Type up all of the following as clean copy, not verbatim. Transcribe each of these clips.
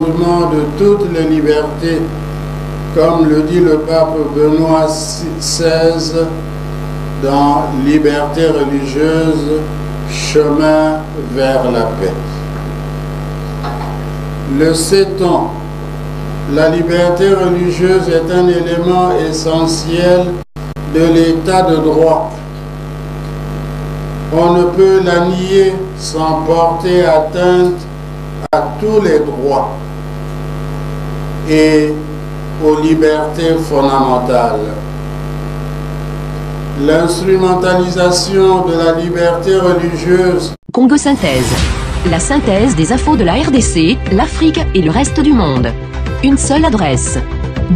de toutes les libertés, comme le dit le pape Benoît XVI dans Liberté religieuse, chemin vers la paix. Le sait-on, la liberté religieuse est un élément essentiel de l'état de droit. On ne peut la nier sans porter atteinte à tous les droits et aux libertés fondamentales. L'instrumentalisation de la liberté religieuse. Congo Synthèse. La synthèse des infos de la RDC, l'Afrique et le reste du monde. Une seule adresse.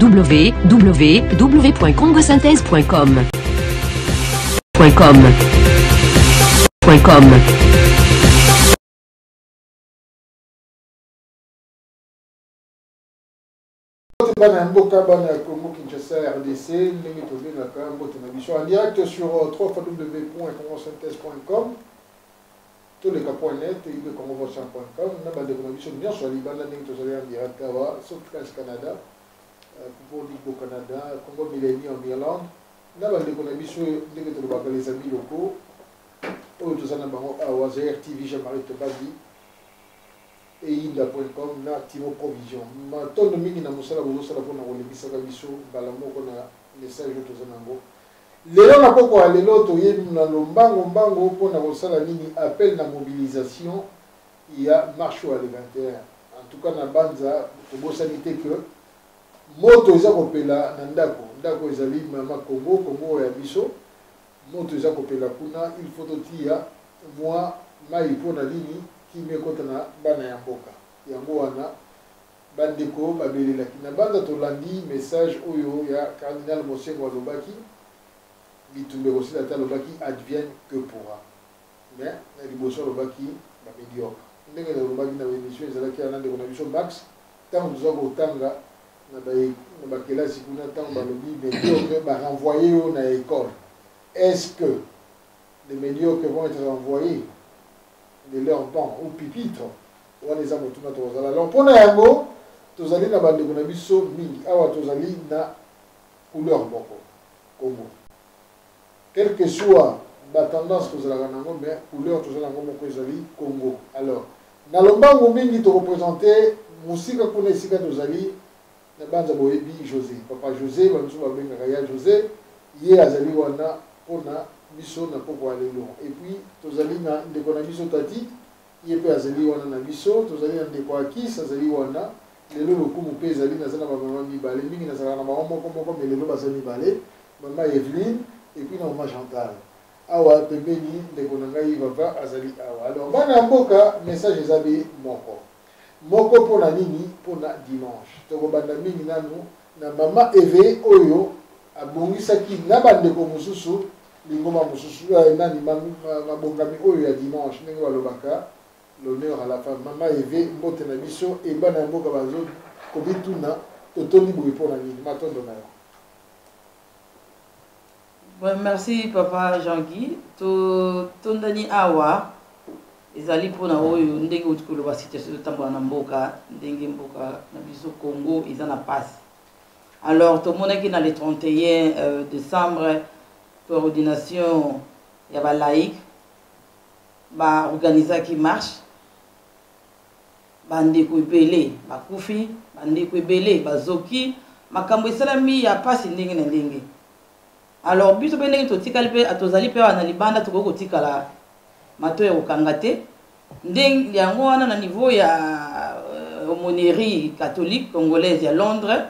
www.congosynthèse.com. Bana mboka bana Congo Kinshasa RDC ndenge tobengaka mbote na biso en direct sur www.congosynthèse.com toleka.net ibe congovoisin.com na bandeko na biso nyonso ya libanda ndenge tozali en direct awa sauf France Canada pour Ligue Canada Congo Millennium en Irlande na bandeko na biso ndenge tolobaka les amis locaux oyo tozali na bango awa RTV Jean-Marie Tobadi et inda.com na Timo Provision. Matondo mingi na mosala bozosala mpona kolekisaka biso mbala moko na message oyo toza nango. Lelo na poko ya lelo toyebi na lombango mpona kosala nini appel na mobilisation ya marche ya le 21. En tout cas na banza tobosani te que moto eza kopela na ndako ezali mama Congo ya biso moto eza kopela kuna il faut totia moi mai mpona nini kimekota na bana ya mboka yango wana bandeko babelelaki na banza tolandi message oyo ya cardinal Mosengo alobaki bitumbe kosila ata alobaki advienne que pourra mais na liboso alobaki bamédiocre ndenge alobaki na émission ezalaki ya ndeko na biso max ntango toza kotanga na bakelasi kuna ntango balobi médiocre barenvoye yo na école. Est-ce que les médiocres vont être renvoyés de leur banc ou pupitre ou les amotuna tozala alors pona yango tozali na bandeko na biso mingi awa tozali na couleur moko Congo quel que soit la tendance tozalaka nango mais couleur tozala nango moko ezali Congo. Alors na lombango mingi to représenter musika kuna esika tozali na banza boyebi José papa José banzo babengaka ya José ye azali wana pona biso na poko alelo et puis tozali na ndeko na biso tati ye pe azali wana na biso tozali na ndeko akis azali wana lelo lokumu pe ezali nazala na mama mibale mingi nazala na mama moko mais lelo bazali mibale mama Evelyne et puis na mama Chantal awa pembeni ndeko na ngai papa azali awa. Alors bana mboka message ezali moko pona nini pona dimanche tokobanda mingi nanu na mama Eve oyo abongisaki na bandeko mosusu lingoma mosusu nani mabongami oyo ya dimanche ndenge balobaka l'honneur à la femme mama Eve mbote na biso e bana mboka bazo kobituna totondi boye mpona nini matondo na yo. Bon, merci papa Jean-Guy tondani awa ezali mpona oyo ndenge otikoloba situation totambola na mboka ndenge mboka na biso Congo eza na pasi. Alors tout le monde qui dans le 31 décembre coordination ya ba laïque ba organiser qui marche bande ko belé ba kufi bande ko belé ba zoki makambo esalami ya pasi ndenge na ndenge. Alors biso be ndenge totikali pe atozali pe wana libanda toko kotikala mato ya okangate ndenge yango wana na niveau ya aumônerie catholique congolaise ya Londres.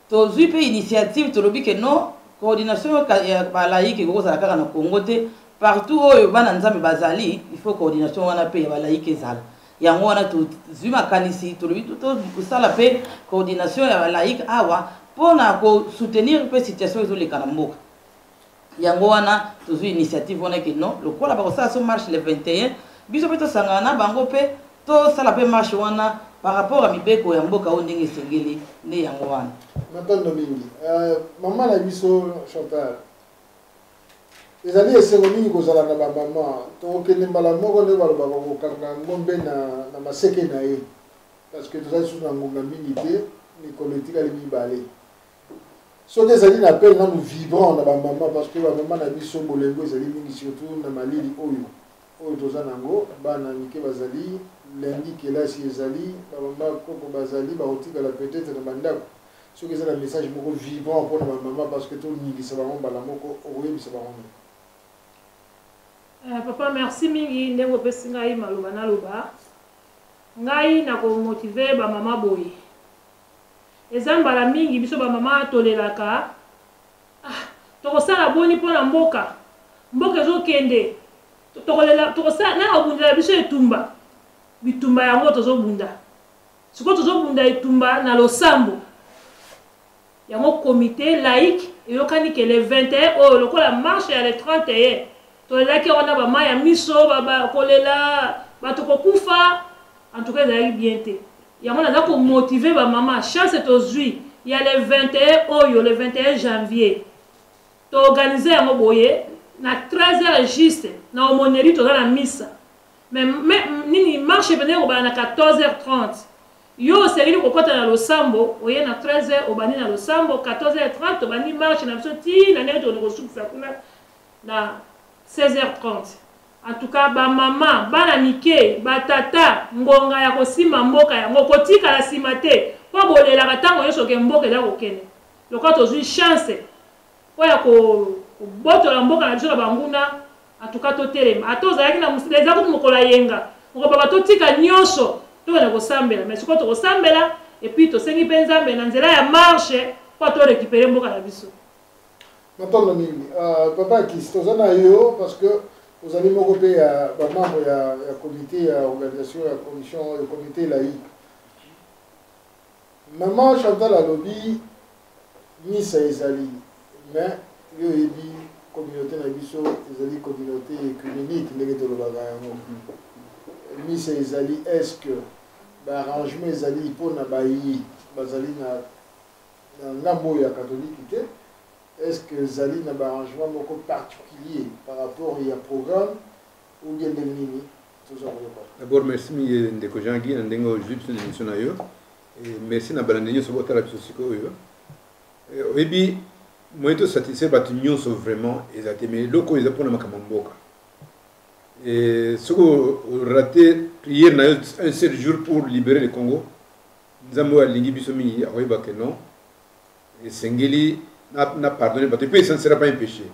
Tozui pe initiative tolobi que non coordination ya ba laïque ko za kaka na Congo te partout oyo bana nzambe bazali il faut coordination wana pe ya ba laïque ezala yango wana tozui makanisi tolobi to sala pe coordination ya ba laïque awa pona ko soutenir pe situation ezoleka na mboka yango wana tozui initiative wana que non le kola ba ko sala so marche le 21 biso pe to sangana bango pe to sala pe marche wana par rapport à mibeko ya mboka o ndenge sengeli ne yango wana matondo mingi mama na biso Chantal ezali esengo mingi kozala na bamama tokende mbala moko nde balobaka kokanga ngombe na maseke na ye parce que tout ça sous ngonga minité ni politique ali mibale so des ali n'appel na nous vibrons na ba maman parce que ba maman na biso bolengo ezali mingi surtout na malili oyo toza nango bana mike bazali lundi kelasi ezali ba maman koko bazali ba otikala peut-être na bandako soki eza na message moko vibrant pour na ba maman parce que to ningisa bango mbala moko oyebisa bango. Papa, merci mingi ndenge opesi ngai maloba na loba. Ngai na ko motiver ba mama boye. Eza mbala mingi biso ba mama tolelaka. Tokosala boni pona mboka. Mboka ezokende. Tokosala na obundela biso etumba. Bitumba yango tozobunda. Siko tozobunda etumba na losambo. Yango comité laïque eyokani ke le 21 lokola marche ya le 31. Tolelaki wana ba maya miso baba kolela batokokufa en tout cas ezali bien te. Yango naza ko motiver ba mama chance tozui ya le 21 le 21 janvier. To organiser yango boye na 13h juste na omoneri toza na misa. Mais nini marche venir au na 14h30. Yo seri kokota na losambo oye na 13h obani na losambo 14h30 obani marche na biso ti na neto ko sukufa kuna na 16h30. En tout cas, ba maman, bana mike, ba tata, ngonga ya kosima mboka ya ngokotika la simate. Po bolela katango yeso ke mboka la kokene. Loko tozui chance. Po ya ko boto la mboka na biso la banguna, en tout cas to telema. Atoza yaki na musileza ko mukola yenga. Ngo baba to tika nyonso, to na ko sambela, mais siko to ko sambela et puis to sengi penzambe na nzela ya marche po to récupérer mboka la biso. Maintenant, papa qui est yo parce que vous avez m'occuper à membre du comité organisation la commission le comité laïque. Maman Chantal a lobby Missa Ezali, mais yo ebi communauté na biso Ezali communauté écuménique ndenge to lobaka yango. Missa Ezali est-ce que ba arrangement Ezali pona bayi bazali na ngambo ya catholique. Est-ce que Zali n'a pas un arrangement particulier par rapport à programme ou bien des mini? D'abord, merci de Jean-Guy, et merci de Balandini sur votre psycho. Et puis, moi, je suis satisfait par l'union vraiment exactement. Mais le coup, ils apprennent à Makamamboka. Et ce qu'on a raté hier, un seul jour pour libérer le Congo. Nous avons lingi bisomi à non. Et Sengeli n'a pardonné parce que ça ne sera pas un péché.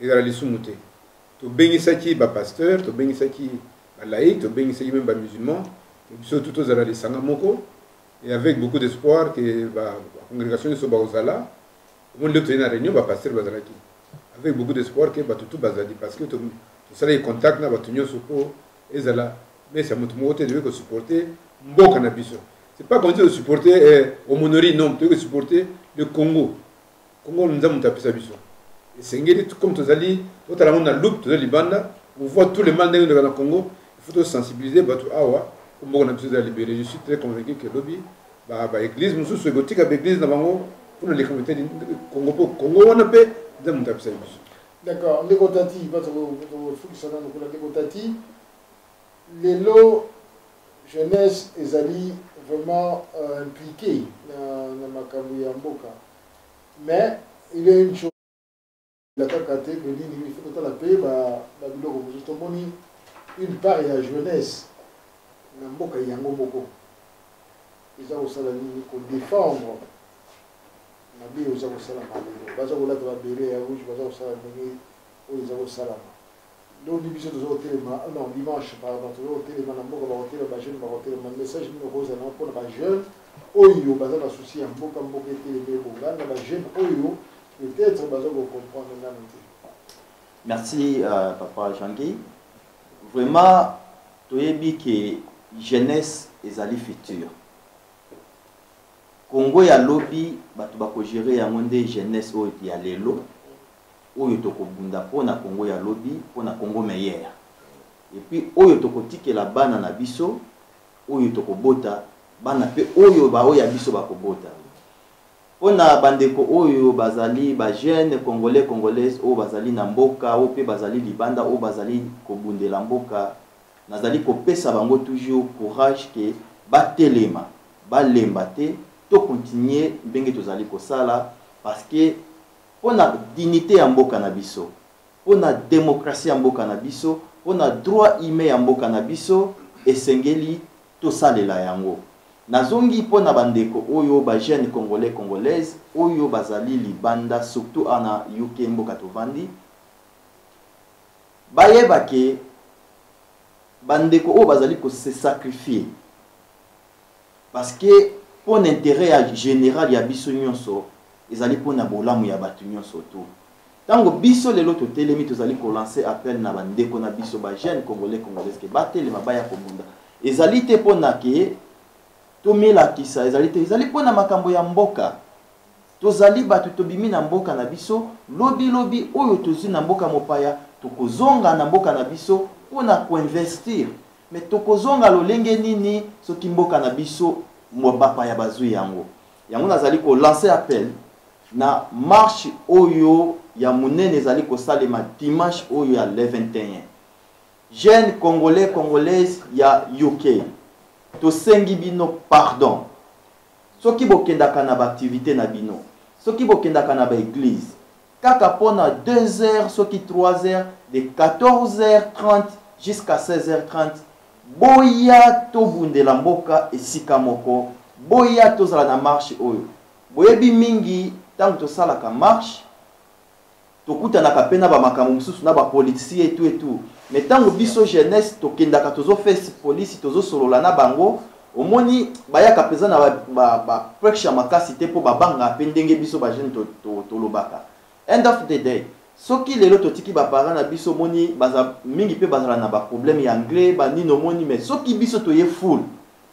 Il a les sous-moutés. Tu bénis ça qui est pasteur, tu bénis ça qui est laïque, tu bénis ça qui est même musulman, surtout tous les sangamoko, et avec beaucoup d'espoir que la congrégation de Sobaozala, au moment de la réunion, va pasteur Bazalaki. Avec beaucoup d'espoir que tout Bazali, parce que tu seras en contact avec l'union Soko et Zala. Mais c'est à mon tour de supporter Mboka Nabiso. Ce n'est pas comme si tu supporter au Monori, non, tu veux supporter le Congo. Congo nous avons tapé sa biso. Et Sengeli, comme tu as dit, tu as la loupe, tu as Libanda, on voit tous les mal dans le Congo, il faut sensibiliser, Awa, comme on a besoin de libérer. Je suis très convaincu que l'objet, l'église, nous sommes gothiques avec l'église, pour les communautés du Congo, Congo, on a fait, nous avons tapé sa biso. D'accord, les Gotati, parce que les lots jeunesse et Zali vraiment impliqués dans ma carrière Mboka. Mais il y a une chose, la kakate, que il faut la paix, justement, une part de la jeunesse, Mboka Yango Moko. Ils ont aussi la défendre. Nabi aux Salama, Baza Ola de la Béré à Rouge, Baza Salamé, aux Salama. Donc, nous sommes au téléma, non, dimanche, pardon, au téléma, au téléma, le message numéro 1 pour les jeunes. Oyo baza na souci en mboka mboka télémé bonga na ba jeune oyo peut-être baza ko comprendre na noté. Merci papa Jean-Guy. Vraiment toyebi que jeunesse ezali futur. Congo ya lobby batu bako gérer yango nde jeunesse oyo ya lelo oyo toko bunda pona Congo ya lobby pona Congo meilleur. Et puis oyo toko tikela bana na biso oyo toko bota bana pe oyo ba oya biso bakobota pona bandeko oyo bazali ba jeune congolais congolaises o bazali na mboka o pe bazali libanda o bazali kobundela mboka nazali kopesa bango toujours courage que batelema balemba te to continuer ndenge tozali kosala parce que pona dignité ya mboka na biso pona démocratie ya mboka na biso pona droit humain ya mboka na biso esengeli tosalela yango nazongi pona bandeko oyo ba jeune congolais congolaise oyo bazali libanda surtout ana UK mboka tovandi bayeba ke bandeko oyo bazali ko se sacrifier parce que pour l'intérêt général ya biso nyonso ezali pona bolamu ya batu nyonso tout tango biso lelo to telemi tozali ko lancer appel na bandeko na biso ba jeune congolais congolaises ke batelema baya kobunda ezali te pona ke tomela kisa ezali te ezali pona makambo ya mboka tozali batu tobimi na mboka na biso lobi oyo tozi na mboka mopaya tokozonga na mboka na biso pona koinvestir mais tokozonga lolenge nini soki mboka na biso mobapa ya bazui yango nazali ko lancer appel na marche oyo ya munene ezali ko salema dimanche oyo ya le 21 jeune congolais congolaise ya UK tosengi bino pardon soki bokendaka na ba activité na bino soki bokendaka na ba église kaka pona 2 heures soki 3 heures de 14h30 jusqu'à 16h30 boya tobundela mboka esika moko boya tozala na marche oyo boyebi mingi tango tosalaka marche tokutanaka pe na bamakambo mosusu na bapolitisi etu mais tango biso jeunesse tokendaka tozofesi polisi tozosolola na bango omoni bayaka peza na bapresha makasi te mpo babanga pe ndenge biso bajeune tolobaka end of the day soki lelo totiki bapara na biso moni baza mingi pe bazala na baproblème ya anglais banino moni mais soki biso toye full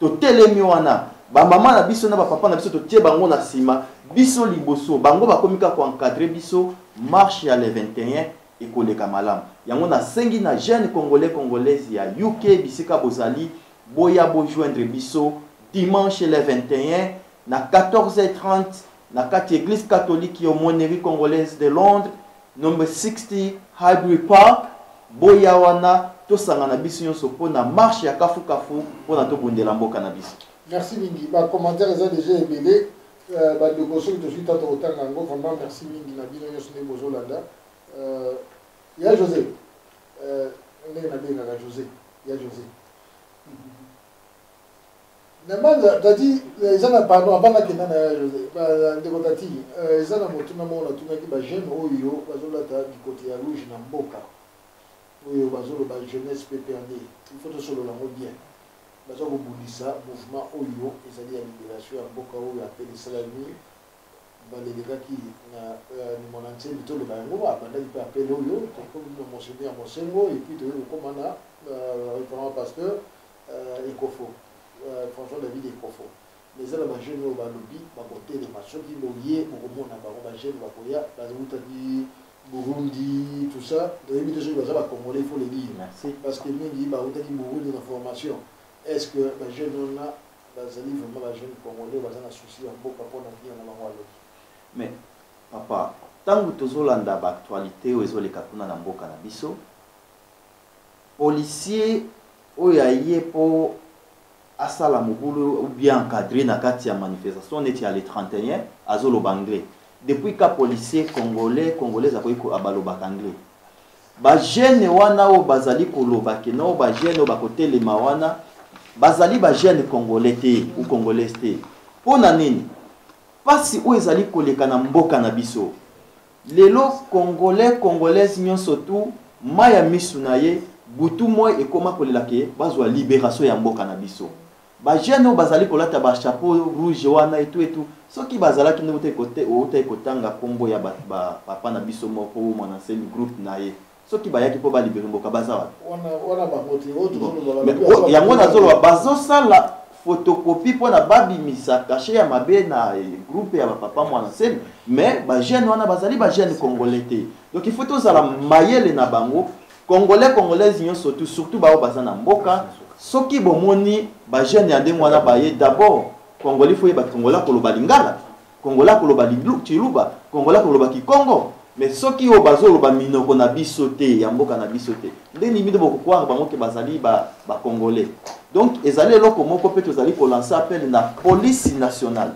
totelemi wana bamama na biso na bapapa na biso totie bango na nsima biso liboso bango bakomika koencadre biso marche ya le 21 ekoleka malamu yango nasengi na jeune congolais congolaise ya UK bisika bozali boya bojoindre biso dimanche le 21 na 14h30 na kati église catholique ya monnerie congolaise de Londres number 60 Highbury Park boya wana tosanga na biso nyonso pona marche ya kafu pona tobundela mboka na biso. Merci mingi ba commentaire eza déjà ébélé ba de koso to suite to otanga ngo vraiment merci mingi na bino nyonso ne bozolanda ya José ndenge na benga José ya José Namanda tadi ezana pardon avant que na José ba ndeko tati ezana motuna mona tunaki ba jeune oyo bazolata du côté ya rouge na mboka oyo bazolo ba jeunesse PPRD il faut to solo la bien bazo kobundisa mouvement oyo ezali ya libération ya mboka oyo appelé Salami balelekaki na ni monantie bitolo bango bandaki pe appelé oyo tokomi na monseigneur Mosengo et puis toyo komana référent pasteur Ekofo François David Ekofo mais ezala ba jeune oyo balobi bakotelema soki boye bokomona bango ba jeune bakoya bazokutaki Burundi, tout ça, dans les minutes de jeu, il faut le dire. Merci. Parce que nous, il y a Burundi dans la formation. Est-ce que les jeunes là, vraiment les jeunes congolais, ils ont un souci en beaucoup pour nous dans la mais papa, tant que tu as l'actualité ou les kapuna na mboka na biso, policier ou yaye pour asala mobulu ou bien encadré na kati ya manifestation neti ya le 31 azolo banglais. Depuis que policier congolais akoyi ko abaloba anglais. Ba jeune wana o bazali koloba ke no ba jeune o bakotelema wana bazali ba jeune congolais te ou congolais te. Pona nini? Pasi o ezali koleka na mboka na biso. Lelo congolais congolaise nyonso tu maya misu na ye butu moi ekoma kolela ke bazwa libération ya mboka na biso. Ba jeune o bazali kolata ba chapeau rouge wana et tout soki bazalaki ndote kote ote kotanga kombo ya papa na biso moko mwana sel groupe na ye soki bayaki po ba libérer mboka bazawa wana ba moti autre yango nazolo bazo sala photocopie po na babimisa caché ya mabe na groupe ya papa mwana sel mais ba jeune wana bazali ba jeune congolais te donc il faut tous ala mayele na bango congolais congolaise nyonso surtout ba bazana mboka soki bomoni ba jeune ya ndenge wana baye d'abord Congolais faut yeba Congolais koloba lingala, Congolais koloba chiluba, Congolais koloba kikongo. mais soki oyo bazoloba minoko na biso te ya mboka na biso te nde limite bokokware bango ke bazali bacongolais. Donc ezali eloko moko mpe tozali kolanse appel na police nationale.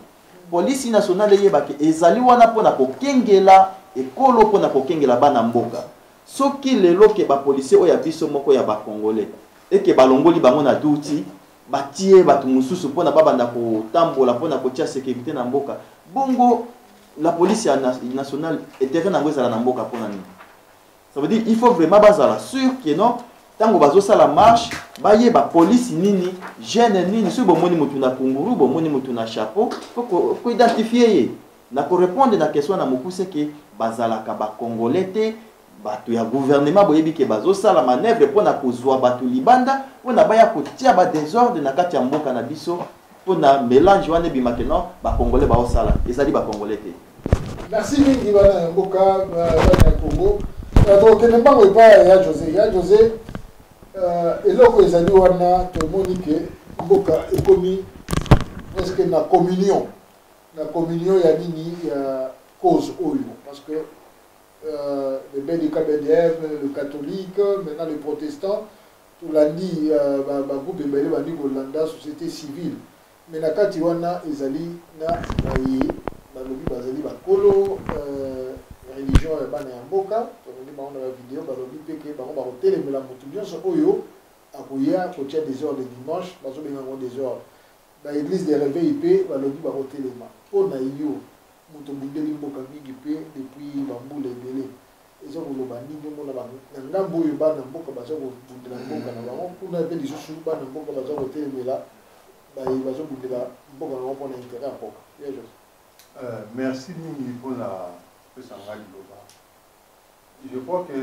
Police nationale eyebake ezali wana mpona kokengela ekolo mpona kokengela bana mboka. Soki lelo ke bapolisier oyo ya biso moko ya bacongolais eke balongoli bango na duti batie bato mosusu mpona babanda kotambola mpona kotia sécurité na mboka, bongo la police nationale etere nango ezala na mboka mpona nini? Ça veut dire il faut vraiment bazala sûr que non tango bazosala marche bayeba police nini jeune nini soki bomoni motu na kunguru bomoni motu na chapeau faut identifier ye na korépondre na question na mokuse ke bazalaka bacongolais te bato ya gouvernement boyebi ke bazosala manœuvre mpona kozwa bato libanda mpona baya kotia badésordre na kati ya mboka na biso mpona mélange wana ebimake non bacongolais baosala ezali bacongolais te. Merci mingi bana ya mboka bana ya Congo. Tokende mbango epai ya José eloko ezali wana tomoni ke mboka ekomi presque na communion ya nini ya cause oyo parce que le BDKBDF, le catholique, maintenant les protestants, tout l'a dit, groupe ebele bandi kolanda société civile. Mais na kati wana ezali na baye balobi bazali bakolo religion ya bana ya mboka, tomoni bango na vidéo balobi peke bango bakotelemela motu nyonso oyo akoya kotia des heures de dimanche, bazobenga ngo des heures. Ba église de réveil pe balobi bakotelema. Pona yo moto bundeli mboka mingi pe depuis bambula ebele eza koloba nini omona bango na ngambo oyo bana mboka baza kobundela mboka na bango kuna mpe lisusu bana mboka baza kotelemela bazobundela mboka na bango mpona intérêt ya mboka. Merci mingi mpona pesanga liloba. Je crois que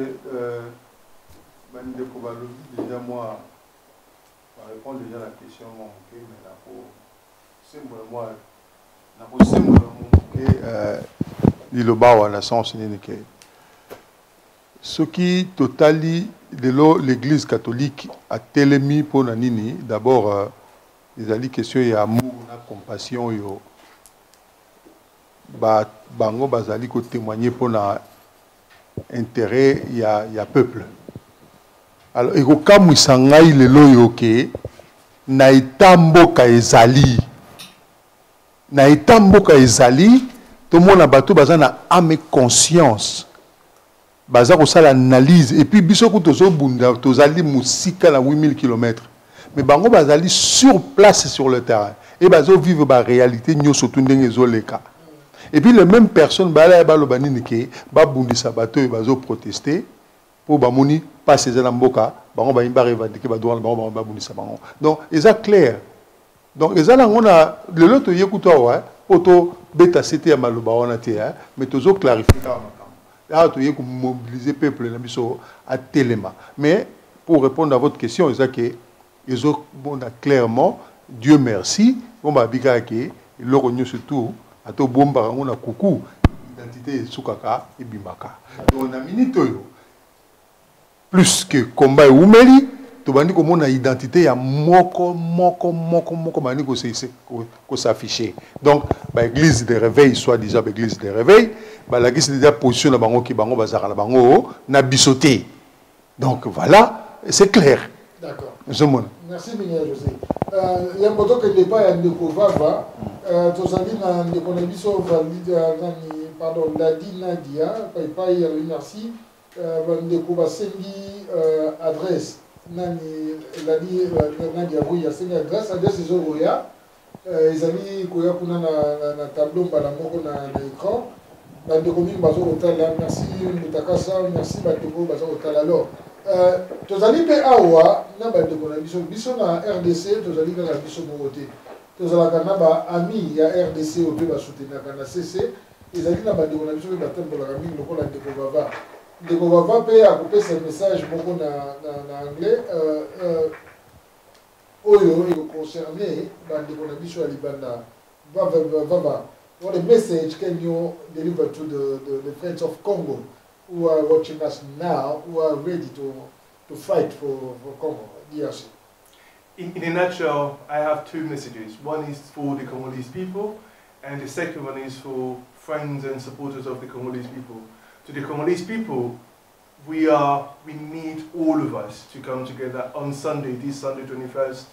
bandeko balobi déjà moi répondre déjà la question manquée mais là pour sembola moi liloba wana sens nini ke soki totali lelo l'église catholique a telemi mpona nini d'abord ezali question ya amour na compassion yo bango bazali kotémoigner mpona intérêt ya peuple. Alors ekokamwisa ngai lelo yo ke na etamboka ezali na etamboka ezali tout le monde a bateau baza na âme conscience baza ko sala analyse et puis biso ko tozo bunda tozali musika na 8000 km mais bango bazali sur place sur le terrain et bazo vivre ba réalité nyoso tundenge zoleka et puis les mêmes personnes bala ba lobani nike ba bundisa bateau et bazo protester pour bamoni pas ces na mboka bango ba imba revendiquer ba droit bango ba bundisa bango donc c'est clair. Donc, les gens on a le lot de ouais, auto bêta c'était à maloba on a été, mais tous autres clarifier. Là, tu y mobiliser peuple na biso à téléma. Mais pour répondre à votre question, c'est que ils ont bon clairement Dieu merci, bon bah bigaki, il leur reconnu surtout à to bomba on a coucou identité sukaka et bimaka. Donc on a minute plus que combat oumeli tobandi komona identité ya moko bandi ko s'afficher. Donc ba église de réveil soit déjà ba église de réveil ba la église déjà position na bango ki bango bazaka na bango na bisoté. Donc voilà, c'est clair. D'accord. Merci Mignon José. Il y a un moto que pas ya ndeko vava tozali na ndeko na biso valide nani pardon Dadi Nadia papa ya merci ndeko basengi adresse nani Dadi Nadia Rouya sengi adresse ezokoya ezali koya kuna na tableau mbala moko na écran bandeko mingi bazokotala merci Mutakasa merci bandeko bazokotala alors tozali mpe awa na bandeko na biso na RDC tozali kaka biso moko te tozalaka na baami ya RDC oyo mpe basoutenaka na CC ezali na bandeko na biso mpe batambolaka mingi lokola ndeko vava mpe akopesa message moko na anglais oyo ekoconcerne bandeko na biso ya libanda vava. What a message can you deliver to the friends of Congo who are watching us now, who are ready to fight for Congo, DRC? In a nutshell, I have two messages. One is for the Congolese people, and the second one is for friends and supporters of the Congolese people. to the Congolese people, we need all of us to come together on Sunday, this Sunday 21st,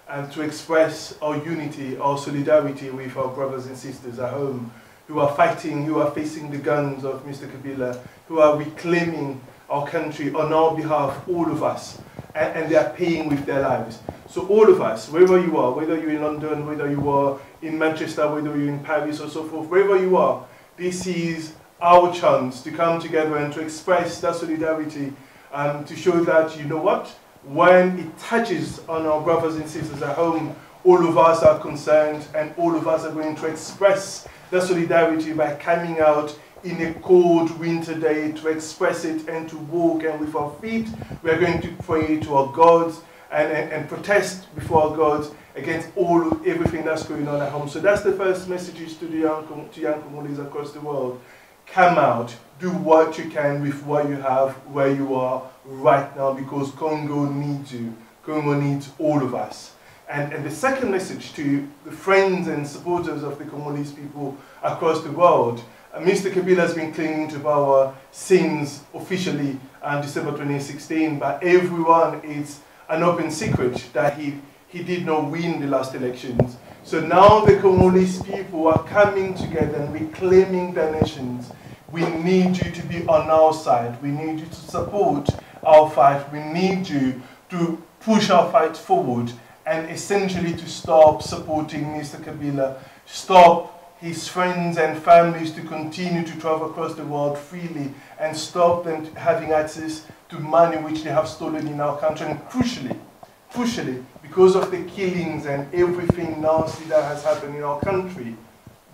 and to express our unity, our solidarity with our brothers and sisters at home who are fighting, who are facing the guns of Mr. Kabila, who are reclaiming our country on our behalf, all of us, and they are paying with their lives. So all of us, wherever you are, whether you're in London, whether you are in Manchester, whether you're in Paris or so forth, wherever you are, this is our chance to come together and to express that solidarity, to show that, you know what, when it touches on our brothers and sisters at home, all of us are concerned and all of us are going to express that solidarity by coming out in a cold winter day to express it and to walk, and with our feet we are going to pray to our gods and protest before our gods against everything that's going on at home. So that's the first message to the young Congolese across the world. Come out, do what you can with what you have, where you are right now, because Congo needs you. Congo needs all of us. And the second message to the friends and supporters of the Congolese people across the world, Mr. Kabila has been clinging to power since officially December 2016, but everyone, it's an open secret that he did not win the last elections. So now the Congolese people are coming together and reclaiming their nations. We need you to be on our side. We need you to support our fight. We need you to push our fight forward and essentially to stop supporting Mr. Kabila, stop his friends and families to continue to travel across the world freely, and stop them having access to money which they have stolen in our country. And crucially, because of the killings and everything nasty that has happened in our country,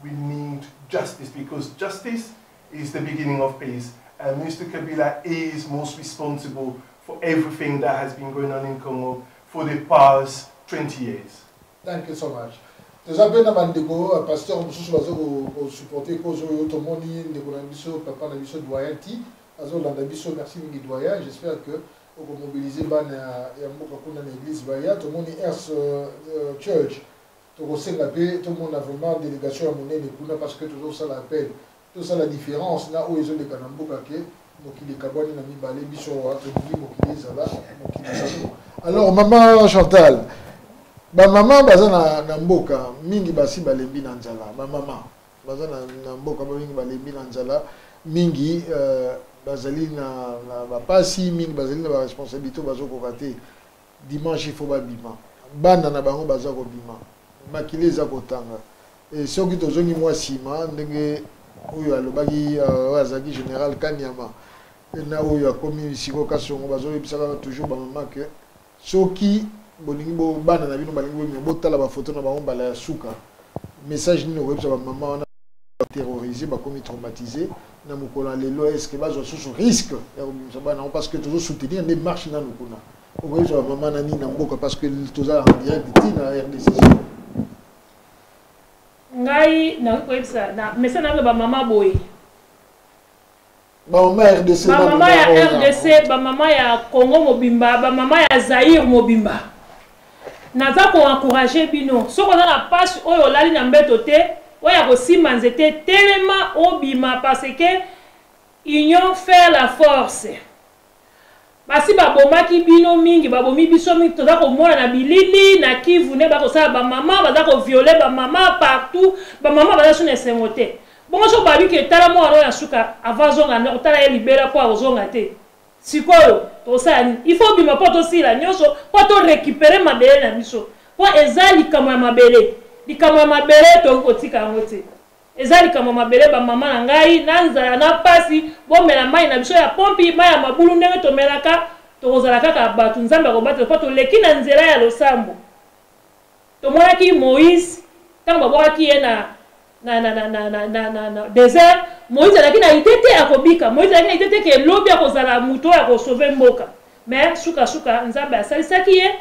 we need justice, because justice is the beginning of peace. And Mr. Kabila is most responsible for everything that has been going on in Congo for the past 20 years. Thank you so much. Déjà bien abandeko pasteur mususu bazo ko supporter cause yo to moni ndeko na biso papa na biso doyen ti azo landa biso, merci mingi doyen. J'espère que on va mobiliser bana ya mboka kuna na église baya to moni Earth Church to kosenga pe to mona vraiment délégation ya monene kuna, parce que toujours ça l'appel, tout ça la différence na o ezo de kanamboka ke mokili kabwani na mibale biso entre mokili zala mokili. Alors maman Chantal, ba mama baza na mboka mingi basi balembi na nzala, ba mama baza na mboka mingi balembi na nzala, mingi bazali na bapasi, mingi bazali na ba responsabilité bazoko kate. Dimanche il faut babima, bana na bango baza ko bima, makile za kotanga. Et soki tozongi mwa sima ndenge oyo alobaki azaki général Kanyama na oyo akomi siko kasongo bazoyebisaka toujours ba mama que soki bolingi bo bana na bino balingi bo botala ba photo na ba mbala ya suka, message nini oyebisa ba mama wana terrorisé bakomi traumatisé na mokolo lelo, est-ce que bazo sous risque ya ko bana parce que toujours soutenir des marches na nukuna oyebisa ba mama na nini na mboka, parce que toza en direct na RDC. Ngai na koyebisa na message na ba mama boy, ba mama RDC, ba mama ya RDC, ba mama ya Congo mobimba, ba mama ya Zaire mobimba, naza ko encourager bino soko na passe oyo lali na mbeto te oya ko simanzete tellement obima, parce que union fait la force. Basi babomaki bino mingi, babomi biso mingi, toza ko mona na bilili na Kivu ne bako sala ba mama baza ko violer ba mama partout, ba mama baza sune sengote. Bongo so babi ke tala mo aro ya suka avazonga na tala ya libera kwa ozonga te. Sikoyo to sala il faut bima poto sila nyoso poto récupérer mabele na biso. Po ezali kama mabele. Likama mabele to kotika ngote. Ezali kama mabele ba mama na ngai nanza na pasi bomela mai na biso ya pompi mai ya mabulu ndenge to melaka to kozala kaka batu nzambe ko batela poto leki na nzela ya losambo. To mona ki Moïse tango babwaki ye na désert, Moïse alaki na itete akobika, Moïse alaki na itete ke lobi akozala muto ya ko sauver mboka. Mais suka nzambe asalisaki ye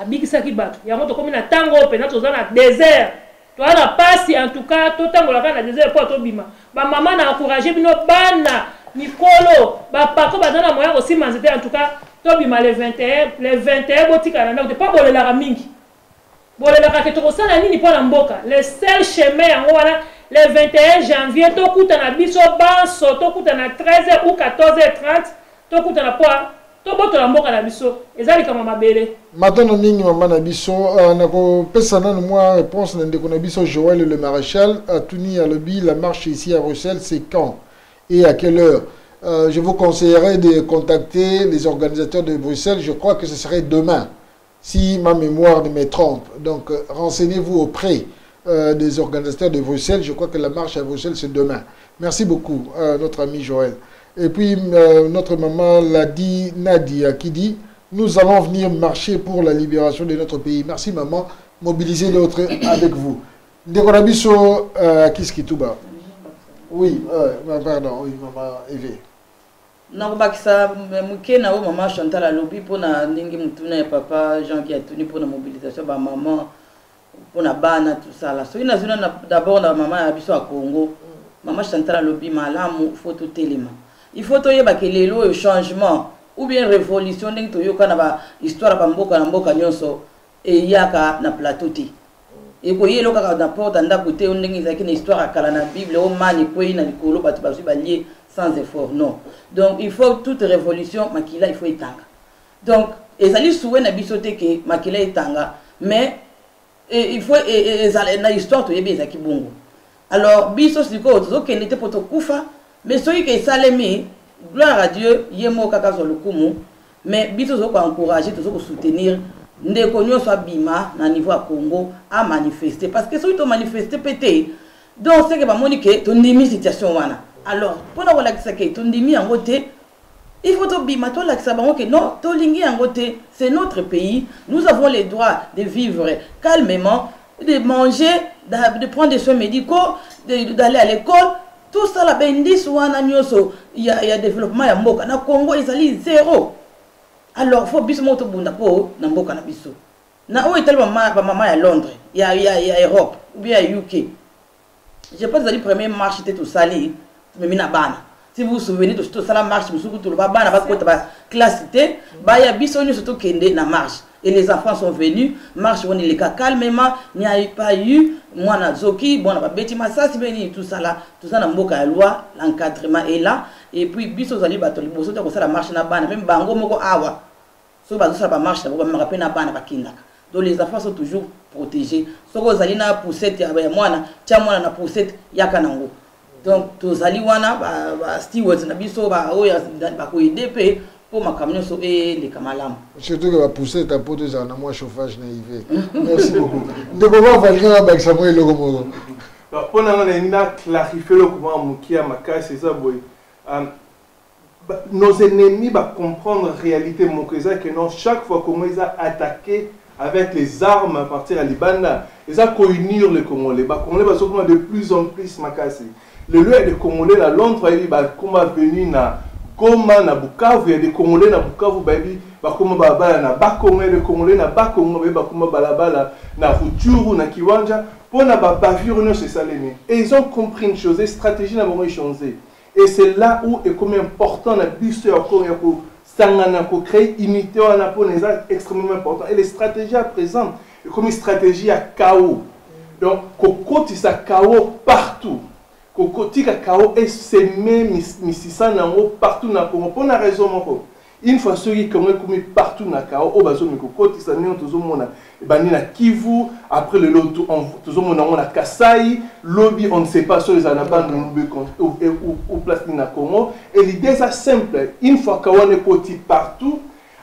abikisaki bato. Yango to komi na tango pe na toza na désert. To ana pasi en tout cas to tango la na désert po to bima. Ba mama na encourager bino bana mikolo ba pako bazana moya ko simanzete en tout cas to bima le 21 botika na ndako pas bolela mingi. Bolela ka ke to kosala nini po na mboka. Le seul chemin yango wana le 21 janvier, tokuta na biso banso, tokuta na 13h ou 14h30, tokuta na quoi? Toboto na mboka na biso. Ezali kama mabele. Maintenant mingi mama na biso nako pesa na moi réponse na ndeko na biso Joël le maréchal a tuni à lobby la marche ici à Bruxelles, c'est quand et à quelle heure? Je vous conseillerais de contacter les organisateurs de Bruxelles. Je crois que ce serait demain, si ma mémoire ne me trompe. Donc, renseignez-vous auprès des organisateurs de Bruxelles. Je crois que la marche à Bruxelles, c'est demain. Merci beaucoup, notre ami Joël. Et puis, notre maman l'a dit, Nadia, qui dit, nous allons venir marcher pour la libération de notre pays. Merci, maman. Mobilisez l'autre avec vous. Ndekonabiso, Kiskituba. Oui, pardon, oui, maman Eve. nakobakisa muke na o mama Chantal alobi mpona ndenge mutuna ya papa Jean qui a tenu mpona mobilisation ba maman mpona bana tout ça là soki nazona d'abord na mama ya biso ya Congo mama Chantal alobi malamu faut totelema il faut toyeba ke lelo oyo changement ou bien révolution ndenge toyoka na ba histoire ba mboka na mboka nyonso eyaka na plateau te ekoyelo kaka na porte ndako te ndenge ezalaki na histoire akala na Bible o mani kwei na likolo bato bazwi balie sans effort, non. Donc, il faut toute révolution, Makila, il faut étanga. Donc, ezali souhait na bisote que Makila étanga, mais il faut na histoire to yebe ezaki bongo. Alors, biso siko to ke n'était poto kufa, mais soki ke salemi, gloire à Dieu, yemo kaka zo lokumu, mais biso zo ko encourager, to zo ko soutenir ndeko nyonso abima na niveau à Congo à manifester parce que soki to manifester pété. Donc, c'est que ba monike to ndimi situation wana. Alors, pour la il faut que non, c'est notre pays. Nous avons les droits de vivre calmement, de manger, de prendre des soins médicaux, d'aller à l'école. Tout ça, là, il y a développement. Na Congo, ils allaient zéro. Alors, il faut que nous na mboka na biso. Na o tellement maman à Londres, il y a Europe, ou bien UK. Je pense que la première marche était tout salé. Si vous vous souvenez de toute la marche, classe, il y a surtout na marche. Et les enfants sont venus, marche, on est calmement, il n'y a pas eu, moi, Zoki, bon, Betty Massa, tout ça là, tout ça, la loi, l'encadrement est là. Et puis, biso zali batoli, boso ta la marche na bana, même bango moko awa. So bazo ça pas marche, on me rappelle na bana bakindaka. Donc les enfants sont toujours protégés. Soko zali na poussette ya mwana, tia mwana na poussette yakanango. Donc, tous les stewards na biso ba oya ba ko IDP pour ma camion so et les kamalam. Surtout que va pousser ta peau de na moi chauffage na IV. Merci beaucoup. De comment Valjean ba Samuel Logomo. Pour na clarifier le comment mukia maka c'est ça boy. Nos ennemis va comprendre la réalité mon que non chaque fois comment ils a attaqué avec les armes à partir de Libana, ils ont unir les Congolais. Les Congolais vont de plus en plus makasi. Le lieu de Congolais à Londres, il va venir na Goma na Bukavu, il y a des Congolais na Bukavu, bah comment bala na Bakongo, des Congolais na Bakongo, bah comment balabala na Rutshuru na Kiwanja, pour na bavure non c'est Salémé. Et ils ont compris une chose, les stratégies n'a pas changé. Et c'est là où est comme important la biso encore sangana pour créer unité en Apone extrêmement important. Et les stratégies à présent, comme une stratégie à chaos. Donc, kokoti sa chaos partout. Kokoti ka chaos est semé misisa nango partout na Congo. Pour la raison moko. Une fois ceux qui comme partout na chaos, au bazo mikokoti sa néon tozo mona bani na Kivu, après le lot tozo mona on a Kasai, lobby on ne sait pas sur les anaban ou place na Congo. Et l'idée c'est simple. Une fois qu'on est côté partout,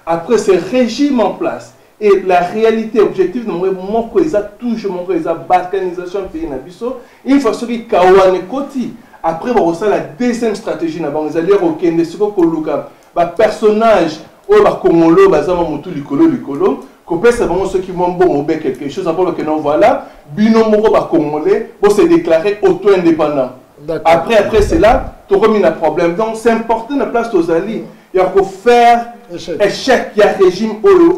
après ce régime en place. Et la réalité objective, nous avons toujours montré la balkanisation du pays. Une fois que nous avons côté, après, on va la deuxième stratégie. Nous allons aller au Kenya, le personnage, au Congolo, Bazamotu, Likolo, qu'on ceux qui vont bon quelque chose, après que nous voilà, Binomoro, Congolais, vont se déclarer auto-indépendants. Après cela, tu as mis un problème. Donc, c'est important de place aux alliés. Il y a pour faire échec, il y a régime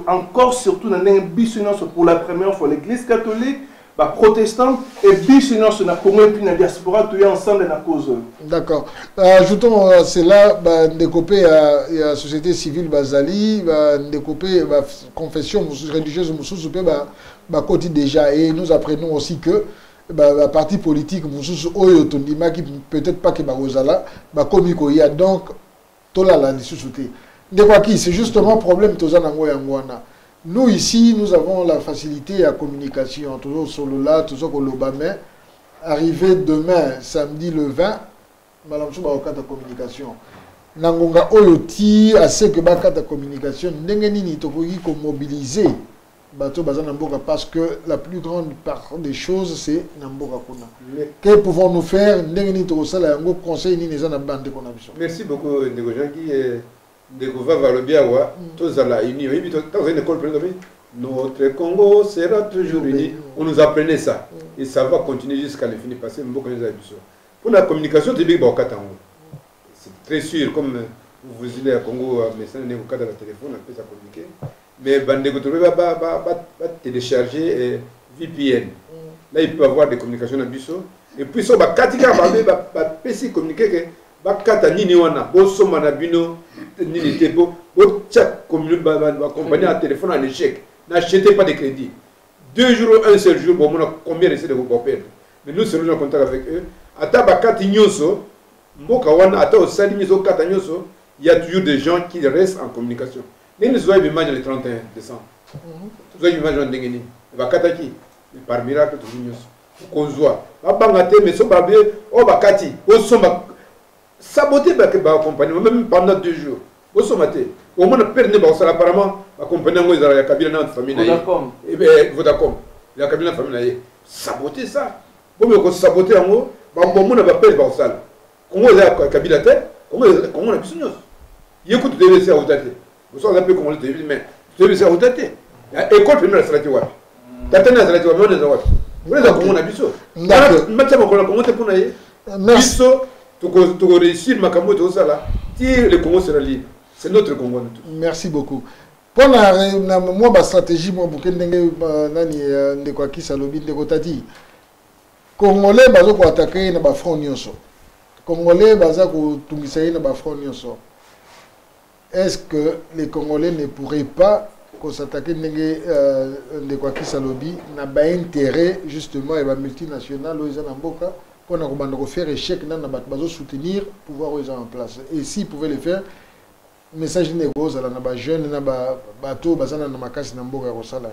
encore surtout dans un bisounours pour la première fois l'église catholique, la protestante et bisounours dans le Congo et puis dans la diaspora, tout est ensemble dans la cause. D'accord. Ajoutons cela, découper la société civile Bazali, découper la confession religieuse, côté déjà. Et nous apprenons aussi que ba parti politique mususu oyo tondimaki peut-être pas que bazala ba komi ko ya donc tola la lisusu te ndeko qui c'est justement problème tozana ngo yangwana. Nous ici nous avons la facilité à communication toujours solo là toujours ko lobame arrivé demain samedi le 20 madame Souba au cadre de communication nangonga oyo ti assez que ba cadre de communication ndenge nini tokoki ko mobiliser bateau bazana mboka parce que la plus grande part des choses c'est namboka kuna. Que pouvons-nous faire ndenge nini tokosala yango conseil nini za na bande kona biso. Merci beaucoup ndeko Jean-Guy ndeko va le biawa tozala uni et dans une école prénommée notre Congo sera toujours uni. On nous apprenait ça et ça va continuer jusqu'à l'infini parce que mboka nous a biso. Pour la communication de big bakatango. C'est très sûr comme vous allez à Congo mais ça n'est pas dans le téléphone on peut ça communiquer. Mais Bandeko va télécharger VPN. Là, il peut avoir des communications à Bisso. Et puis, ça va katika va PC communiquer que va kata nini wana boso manabino nini tebo bo chaque compagnie à téléphone en échec. N'achetez pas de crédit. 2 jours, un seul jour, bon, on a combien d'essais de vous perdre. Mais nous sommes en contact avec eux. Ata bakati nyoso, mboka wana ata osali nyoso kata nyoso, il y a toujours des gens qui restent en communication. Nous avons une image le 31 décembre. Nous avons une image en Dengeni. Bakataki, par miracle, nous avons Konzoa. Babangate, mais so babé, oh bakati, oh soma. Saboter la compagnie, même pendant 2 jours. Oh somate. Au moins, perdre les apparemment, la compagnie, il y a la cabine dans la famille. Vodacom. Eh bien, Vodacom. Il y a la cabine dans la famille. Saboter ça. Bon, mais saboter en haut, bon, on va perdre les salles. Comment il y a la cabine à tête, comment on a besoin de il écoute des laisser à Otate. Vous savez un peu comment le télévisé, mais vous avez à Otate. École primaire, c'est la Tiwa. Tatana, c'est la Tiwa, mais on est à Wat. Vous avez comment on a besoin. Maintenant, comment tu peux aller merci. Tu réussir ma camotte au sala. Tire le Congo sera libre. C'est notre Congo. Merci beaucoup. Pour moi, ma stratégie, moi, pour que nani de quoi qui salobi de kotati. Congolais, bazo ko attaquer na ba front nyonso. Congolais, baza ko tungisa na ba front nyonso. Est-ce que les Congolais ne pourraient pas s'attaquer de quoi qui salobi n'a pas intérêt justement et multinational aux Anamboka pour faire échec dans la soutenir pouvoir aux en place et s'ils pouvaient le faire message négoce à la jeune na bateau bazana na makasi na mboka kosala.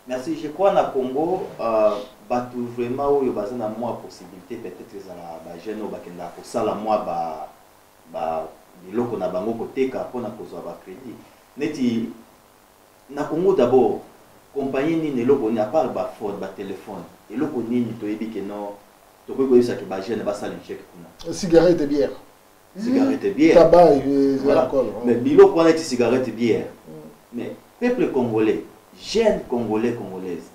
Merci. Je crois na Congo bateau vraiment où bazana moi possibilité peut-être la jeune au bakenda kosala moi ba biloko na bango koteka pona kozwa ba crédit neti na Congo d'abord compagnie ni eloko ni à part ba phone ba téléphone eloko nini toyebi ke non to ko koyisa ke ba jeune ba sala chèque kuna cigarette et bière tabac et alcool mais biloko na ti cigarette et bière mais peuple congolais jeunes congolaises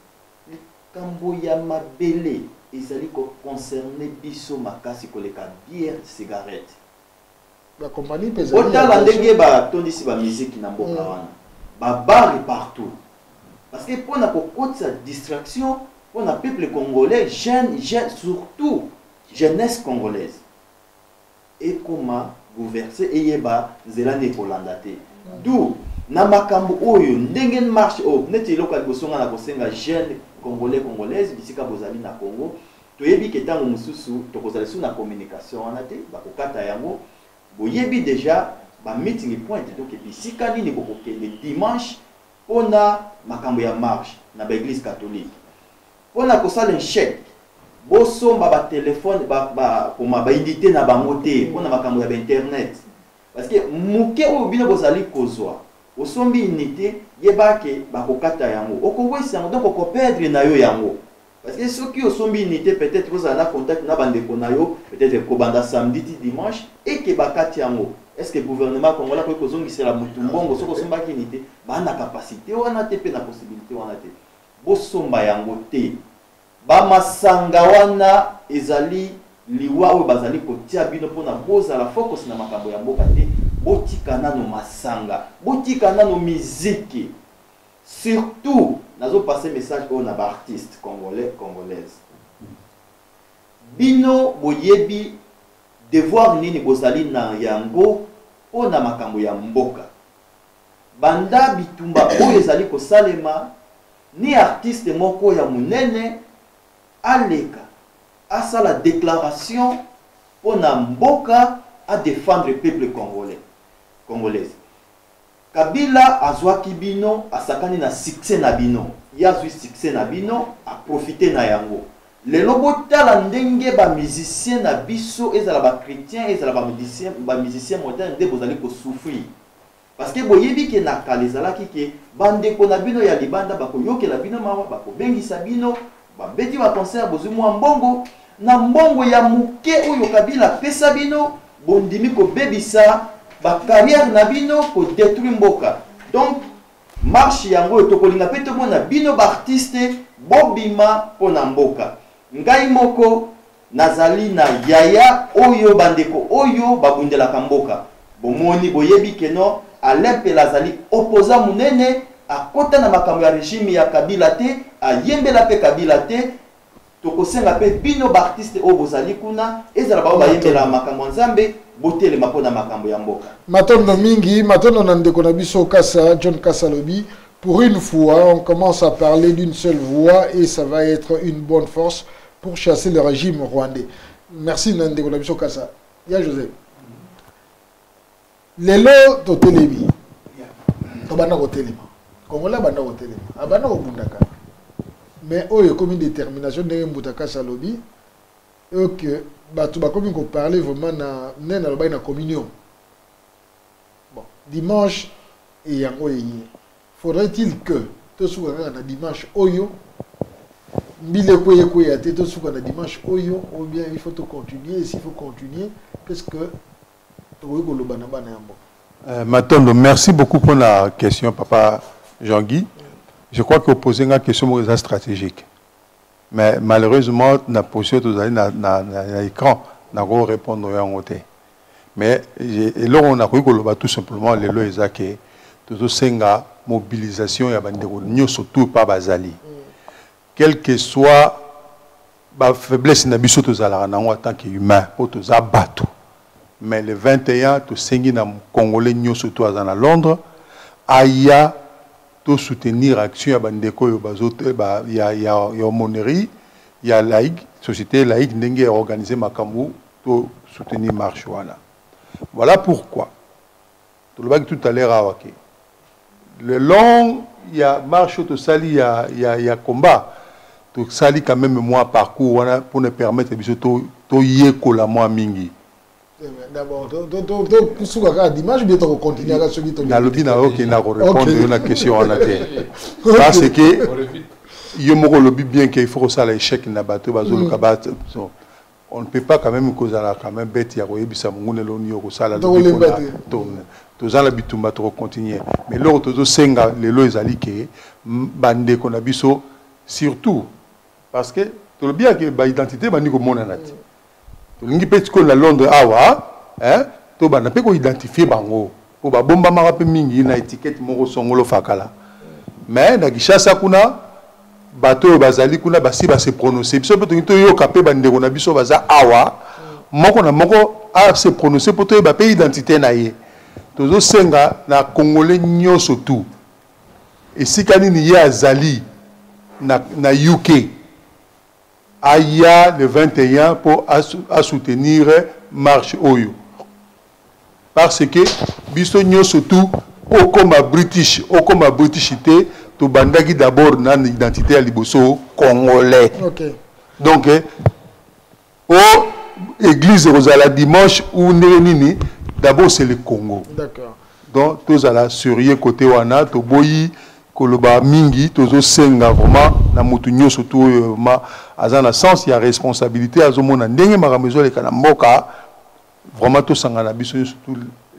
kambo ya mabele ezali ko concerner biso makasi koleka bière cigarette. La compagnie peut autant ndenge ba tondisi ba musique na mboka wana ba bar partout parce que pour na kokotsa distraction pour na peuple congolais jeune surtout jeunesse congolaise et comment gouverner eyeba zelande kolanda te d'où na makambo oyo ndenge marche au neti local bosonga na kosenga jeune congolaise bisika bozali na Congo toyebi ke tango mususu tokozala su na communication wana te bakokata yango boyebi déjà ba meeting point donc bisika nini bokokende dimanche pona makambo ya marche na ba église catholique pona kosala un chèque bosomba ba téléphone ba koma ba idité na bango te pona makambo ya internet parce que muke o bino bozali kozwa osombi unité yebake bakokata yango okowesa yango donc okoperdre na yo yango parce que ceux qui ont unité peut-être vous avez contact na bande konayo peut-être ko banda samedi dimanche et que bakati yango est-ce que le gouvernement congolais peut kozongisa la mutumbongo soko somba unité ba na capacité wana te pe na possibilité wana te bosomba yango te ba masanga wana ezali liwa o bazali kotia bino pona boza la focus na makambo ya mboka te botika nano masanga botika nano musique surtout nazo passer message au na ba artiste congolaise bino boyebi devoir nini bozali na yango pona makambo ya mboka banda bitumba oyo ezali kosalema ni artiste moko ya munene aleka asa la déclaration pour Mboka à défendre le peuple congolais. Kabila azwaki bino asakani na succès na bino. Yazwi succès na bino a profiter na yango. Lelo botala ndenge ba musicien na biso ezala ba chrétien ezala ba musicien moderne nde bozali ko souffrir. Parce que boyebi ke na kalezalaki ke bande ko na bino ya libanda bako yokela bino mawa bako bengisa bino ba beti ba concert bozumu mbongo na mbongo ya muke oyo Kabila pesa bino bondimi ko bebisa ba carrière na bino ko détruire mboka. Donc marche yango tokolinga pe to mona bino ba artiste bobima pona mboka. Ngai moko nazali na yaya oyo bandeko oyo babundela kamboka. Bomoni boyebi keno Alain Pelazali opposant munene akota na makambo ya régime ya Kabila te ayembela pe Kabila te tokosenga pe bino ba artiste o bozali kuna ezala ba bayembela makambo nzambe botele mapona makambo ya mboka. Matondo mingi matondo na ndeko na biso Kassa John Kassa lobi. Pour une fois, on commence à parler d'une seule voix et ça va être une bonne force pour chasser le régime rwandais. Merci Nandeko Nabiso Kassa. Ya Joseph. Lelo to telemi. To bana ko telema. Kongola bana ko telema. Abana ko bundaka. Mais oyo comme une détermination de Mbutaka Salobi et que batu ba comme ko parler vraiment na nena lo ba na communion. Bon, dimanche et yango yi. Faudrait-il que tout ce qu'on a dimanche oyo Mbile koye koye ate tout ce qu'on a dimanche oyo ou bien il faut te continuer et s'il faut continuer qu'est-ce que Matondo, merci beaucoup pour la question, Papa Jean-Guy. Je crois que vous posez une question stratégique. Mais malheureusement, la position de l'écran n'a pas répondu à un côté. Mais là, on a tout simplement les lois et tout ça, mobilisation et surtout pas Bazali. Quelle que soit la faiblesse de en tant qu'humain, pour tous abattre. Mais le 21, tout sengi na Congolais nyo surtout à Londres, aya to soutenir action ya bandeko yo bazote ba ya monnerie, ya laïque, société laïque ndenge organiser makambu to soutenir marche wana. Voilà pourquoi. Tout le bac tout à l'heure awake. Le long il y a marche to sali ya combat. To sali quand même moi parcours wana pour ne permettre biso to yeko la moi mingi. D'abord, dimanche, je vais continuer à celui de répondre à la question en attente. Parce que il me lobby bien qu'il faut ça l'échec n'a pas on ne peut pas quand même causer la quand même bête ya koyebi sa mungune lo nyo ko sala to za la bitumba to continuer mais l'autre to senga les lois ezali ke bande ko na biso surtout parce que to le bien que ba identité bandi ko mona nati lingi petit ko na Londres awa to bana pe ko identifier bango po ba bomba maka pe mingi na étiquette moko songolo fakala mais na Kinshasa kuna bato bazali kuna basi ba se prononcer biso pe to yo kapé bandeko na biso baza awa moko na moko a se prononcer pour to ba pe identité na ye tozo senga na congolais nyoso tout et sikani ni ya azali na UK Aya le 21 pour soutenir marche Oyo. Parce que bisogno surtout au comme Britishité to bandagi d'abord nan identité à liboso congolais. Okay. Donc au église Rosala dimanche ou nini d'abord c'est le Congo. D'accord. Donc tous à la surrier côté wana to boyi koloba mingi tozo senga vraiment na mutu nyoso to ma azana sens ya responsabilité azomona ndenge makamezo le kana mboka vraiment to sanga na biso surtout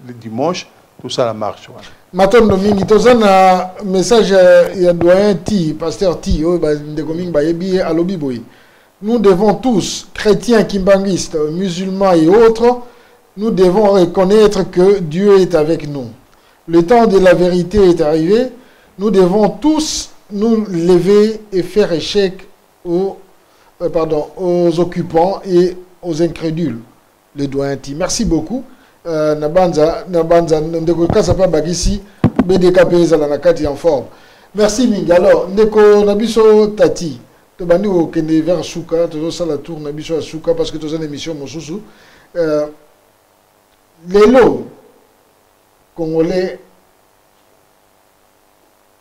le dimanche tout ça la marche wana matondo mingi tozana message ya doyen Ti pasteur Ti o ba ndeko mingi ba yebi alobi boy nous devons tous chrétiens kimbangistes musulmans et autres nous devons reconnaître que Dieu est avec nous. Le temps de la vérité est arrivé. Nous devons tous nous lever et faire échec aux occupants et aux incrédules. Le doyen Ti. Merci beaucoup. Nabanza, ndeko kasa pa bagisi BDK pesa la nakati en forme. Merci Mingi. Alors, ndeko nabiso Tati. to bandi ko kende vers Souka to ça la tour na biso à Souka parce que to une émission mosusu lelo congolais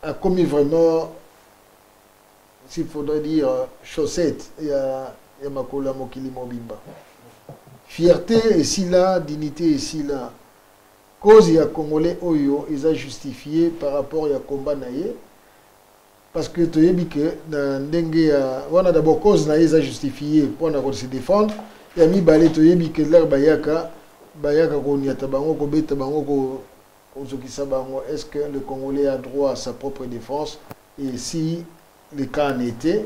a commis vraiment, s'il faudrait dire chaussette, il y a Makola Mokili Mobimba. Fierté ici là, dignité ici là. Cause il y a Congolais Oyo, ils ont justifié par rapport à combat naïe. Parce que tu as dit que on a d'abord cause naïe, ils ont justifié pour se défendre. Il y a mis balé, tu as dit que l'air Bayaka Konyata Bango, Kobeta Bango, est-ce que le Congolais a droit à sa propre défense? Et si le cas en était,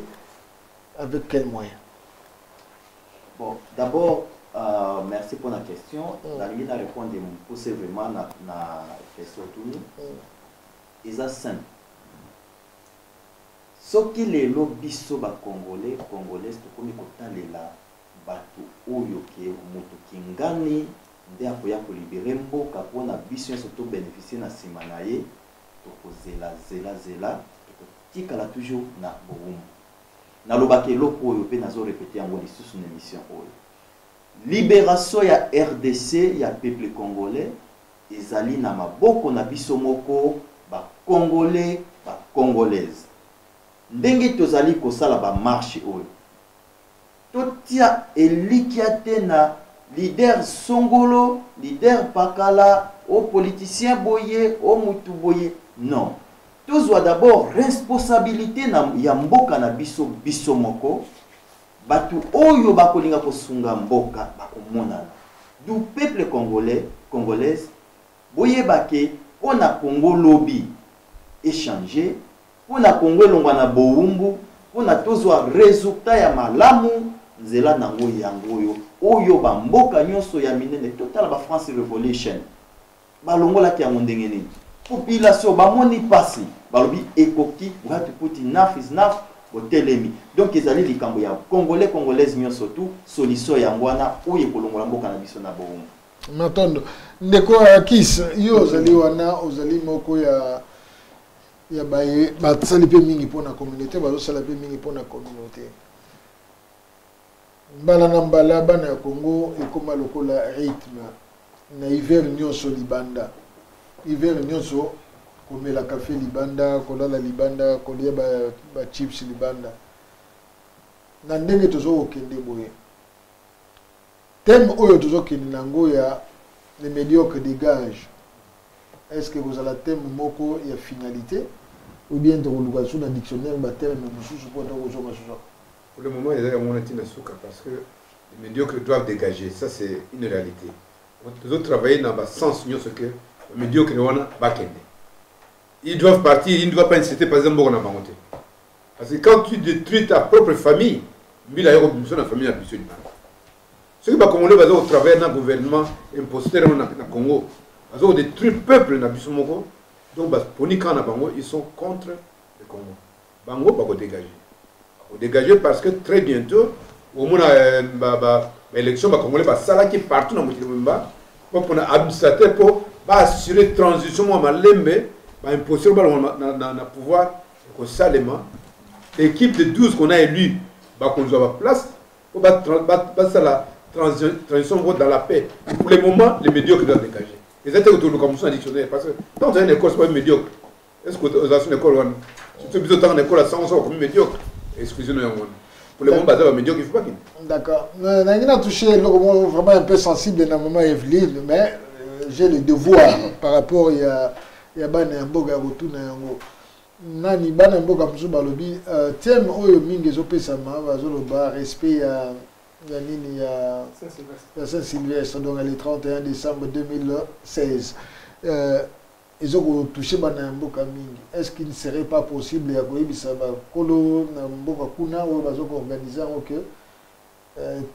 avec quels moyens? Bon, d'abord, merci pour la question. La ligne a répondu, pousser vraiment à la question tournée. Ils ont simple. Ce qui est le biso ba Congolais, c'est comme il la batu oyo ke moto kingani nde akoya ko libérer mboka pona biso surtout bénéficier na simana ye to ko zela tikala toujours na boum na lobake loko oyo pe nazo répéter en lisusu na émission oyo libération ya RDC ya peuple congolais ezali na maboko na biso moko ba congolais ba congolaise ndenge tozali ko sala ba marche oyo totia elikiate na leader Songolo, leader Pakala, aux politiciens boyé, aux mutu boyé. Non. Tous doivent d'abord responsabilité na yamboka na biso moko. Batu oyo bakolinga ko sunga mboka bakomona. Du peuple congolais, congolaise, boyé bake on a Congo lobby échanger, on a Congo longwana boumbu, on a tous résultat ya malamu nzela nango yangoyo. Oyo ba mboka nyonso ya minene total ba France Revolution balongola ki yango ndenge nini population ba moni pasi balobi ekoki we have to put enough is enough botelemi donc ezali likambo ya congolais congolaise nyonso tout solution ya ngwana oyo kolongola mboka na biso na bomo matondo ndeko Kis yo ozali wana ozali moko ya baye batsali pe mingi pona communauté bazo sala pe mingi pona communauté mbala na mbala bana ya Congo ekoma lokola rythme na hiver nyonso libanda hiver nyonso komela café libanda kolala libanda kolia ba chips libanda na ndenge tozokende boye thème oyo tozokende nango ya les médiocres dégagent. Est-ce que vous avez le thème moko ya finalité ou bien tokoluka sur na dictionnaire ba terme mususu po tokosoma susu? Pour le moment, il y a un souka parce que les médiocres doivent dégager. Ça, c'est une réalité. Nous autres travailler dans le sens où les médiocres ne ils doivent partir, ils ne doivent pas inciter par exemple à monter. Parce que quand tu détruis ta propre famille, il y a une famille à Bissau. Ceux qui vont travailler dans le gouvernement imposteur dans le Congo, ils ont détruit le peuple dans Bissau. Donc, ils sont contre le Congo. Bango va dégager. Dégager parce que très bientôt, au moins l'élection va congolais va salaki partout dans le monde pour administrateur pour assurer transition moi lembe va imposer na pouvoir que salement l'équipe de 12 qu'on a élu va conduire à place pour la transition dans la paix. Pour le moment, les médiocres doivent dégager. Les états autour de comme ça dictionnaire parce que quand tu as une école c'est pas médiocre. Est-ce que vous avez une école si tu as besoin d'une école à 100 ans comme médiocre? Excusez-nous, pour le moment, il médiocre, il faut pas qu'il. D'accord. On a touché vraiment un peu sensible dans maman Evelyne, mais j'ai le devoir par rapport à Bana Mboga retour na yango. Nani Bana Mboga musu balobi thème oyo mingi ezopesama bazoloba respect ya nini ya Saint-Sylvestre donc le 31 décembre 2016. Ils ont touché Bana Mboka mingi. Est-ce qu'il ne serait pas possible ya koyebisa ba kolo na Mboka kuna ou bazoko organiser que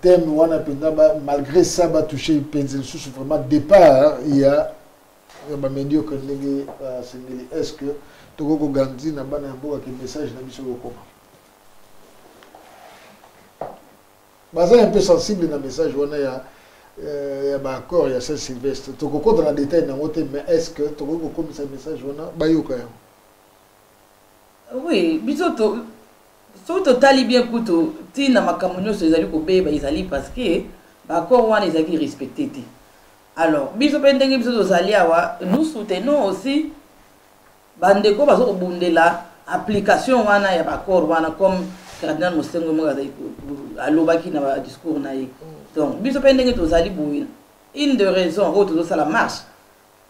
thème wana penda malgré ça ba toucher penzel sous vraiment départ il y a ba médiocre ndenge singeli. Est-ce que toko garantir na Bana Mboka que message na biso kokoma baza un peu sensible na message wana ya accord il y a Saint-Sylvestre tu comprends dans le détail mais est-ce que tu comprends ce message on a bayoka oui bisoto so totali bien kuto tina makambo nyonso ezali kobeba ezali parce que bakor wana ezali respecté te. Alors biso mpe ndenge biso tozali awa nous soutenons aussi bandeko bazo kobundela application wana ya bakor wana comme cardinal Mosengo mo alobaki na ba discours na ye. Donc biso mpe ndenge tozali boye une de raison oyo tozosala marche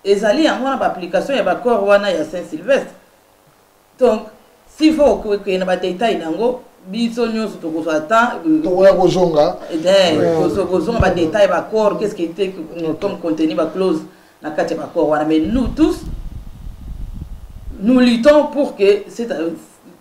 ezali yango wana ba application ya bakor wana ya Saint-Sylvestre. Donc s'il faut que na ba détail nango biso nyonso tokozwa temps tokoya kozonga kozonga ba détail ba corps qu'est-ce qui était comme contenu ba clause na kati ba corps wana, mais nous tous nous luttons pour que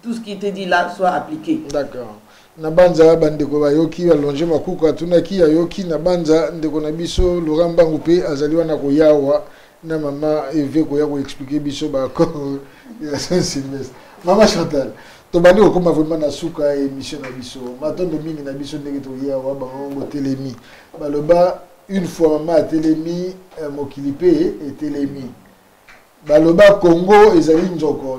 tout ce qui était dit là soit appliqué. D'accord. Na banza bandeko bayoki balonge makuku atunaki yoki na banza ndeko na biso Laurent Mbangu pe azali wana koyawa na mama Eve koya ko expliquer biso ba corps ya Saint-Sylvestre. Mama Chantal, to bandi ko koma vraiment na suka émission na biso. Matondo mingi na biso ndenge to yawa bango telemi. Baloba une fois mama telemi mokili pe et telemi. Baloba Congo ezali